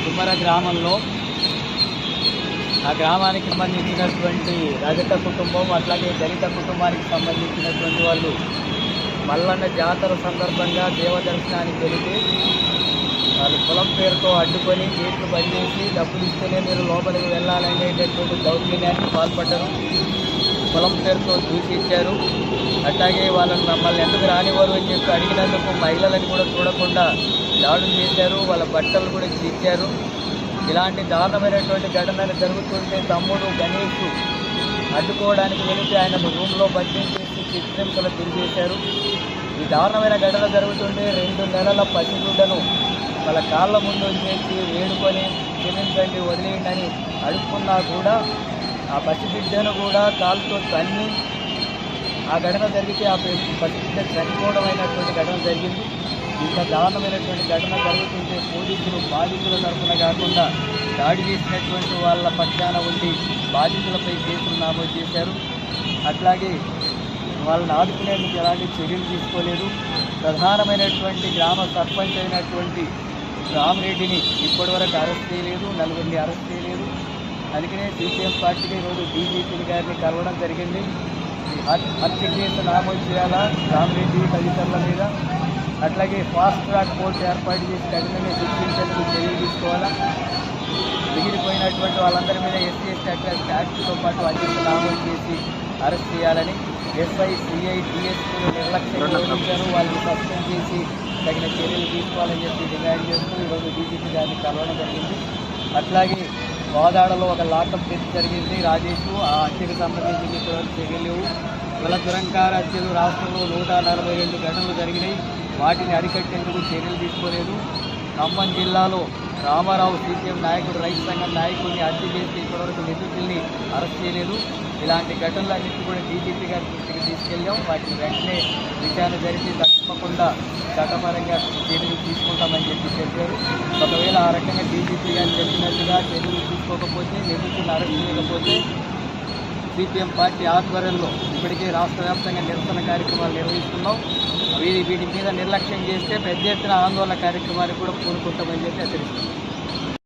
కుమ్మర గ్రామంలో ఆ గ్రామానికి సంబంధించినటువంటి రజక కుటుంబం అట్లాగే దళిత కుటుంబానికి సంబంధించినటువంటి వాళ్ళు మల్లన్న జాతర సందర్భంగా దేవదర్శనానికి వెళితే వాళ్ళు కులం పేరుతో అడ్డుకొని గేట్లు బంద్ చేసి డబ్బులు ఇస్తేనే మీరు లోపలికి వెళ్ళాలనేటటువంటి దౌర్జన్యానికి పాల్పడ్డారు. కులం పేరుతో దూషించారు. అట్లాగే వాళ్ళని మమ్మల్ని ఎందుకు రానివ్వరు అని చెప్పి అడిగినందుకు మహిళలను కూడా చూడకుండా దాడులు చేశారు. వాళ్ళ బట్టలు కూడా ఇచ్చారు. ఇలాంటి దారుణమైనటువంటి ఘటనలు జరుగుతుంటే తమ్ముడు గణేష్ అడ్డుకోవడానికి వెళితే ఆయన రూమ్లో బంధించేసి చిత్రింతలు తిరిగేశారు. ఈ దారుణమైన ఘటన జరుగుతుంటే 2 నెలల పసిగుడ్డను వాళ్ళ కాళ్ళ ముందు చేసి వేడుకొని క్షమించండి వదిలేయండి అని అడుక్కున్నా కూడా ఆ పసిబిడ్డను కూడా కాలుతో తన్ని ఆ ఘటన జరిగితే ఆ పసిబిడ్డ చనిపోవడం అయినటువంటి ఘటన జరిగింది. ఇంత దారుణమైనటువంటి ఘటన జరుగుతుంటే పోలీసులు బాధితుల తరఫున కాకుండా దాడి చేసినటువంటి వాళ్ళ పక్షాన ఉండి బాధితులపై కేసులు నమోదు చేశారు. అట్లాగే వాళ్ళని ఆదుకునేందుకు ఎలాంటి చర్యలు తీసుకోలేదు. ప్రధానమైనటువంటి గ్రామ సర్పంచ్ అయినటువంటి రామరెడ్డిని ఇప్పటివరకు అరెస్ట్ చేయలేదు, 4 అరెస్ట్ చేయలేదు. అందుకనే సిపిఎం పార్టీకి ఈరోజు డీజీపీ గారిని కలవడం జరిగింది. హత్య కేసు నమోదు చేయాలా రామరెడ్డి తదితరుల మీద, అట్లాగే ఫాస్ట్ ట్రాక్ కోర్టు ఏర్పాటు చేసి కఠినంగా శిక్షించేందుకు చర్యలు తీసుకోవాలా, మిగిలిపోయినటువంటి వాళ్ళందరి మీద ఎస్సీ ఎస్టీ యాక్ట్తో పాటు అధ్యక్షులు నమోదు చేసి అరెస్ట్ చేయాలని ఎస్ఐ సిఐ డిఎస్పీలు నిర్లక్ష్యం వహించారు. వాళ్ళని సస్పెండ్ చేసి తగిన చర్యలు తీసుకోవాలని చెప్పి డిమాండ్ చేస్తూ ఈరోజు డీజీపీ గారిని కలవడం జరిగింది. అట్లాగే వాదాడలో ఒక లాకప్ డెత్ జరిగింది. రాజేష్ ఆ హత్యకు సంబంధించి ఇప్పటివరకు చర్యలు లేవు. కుల దురంకార హత్యలు రాష్ట్రంలో 142 ఘటనలు జరిగినాయి. వాటిని అరికట్టేందుకు చర్యలు తీసుకోలేదు. ఖమ్మం జిల్లాలో రామారావు సిపిఎం నాయకుడు రైతు సంఘం నాయకుడిని హత్య చేసి ఇప్పటివరకు నిందితుల్ని అరెస్ట్ చేయలేదు. ఇలాంటి ఘటనలన్నింటినీ కూడా డీజీపీ గారి దృష్టికి తీసుకెళ్ళాం. వాటిని వెంటనే విచారణ జరిపి తప్పకుండా చట్టపరంగా చర్యలు తీసుకుంటామని చెప్పారు. ఒకవేళ ఆ రకంగా డీజీపీ గారు చెప్పినట్టుగా చర్యలు తీసుకోకపోతే, నిందితులను అరెస్ట్ చేయకపోతే సిపిఎం పార్టీ ఆధ్వర్యంలో ఇప్పటికే రాష్ట్ర వ్యాప్తంగా నిరసన కార్యక్రమాలు నిర్వహిస్తున్నాం. వీటి మీద నిర్లక్ష్యం చేస్తే పెద్ద ఎత్తున ఆందోళన కార్యక్రమాన్ని కూడా పూనుకుంటామని చెప్పి హెచ్చరిస్తున్నాం.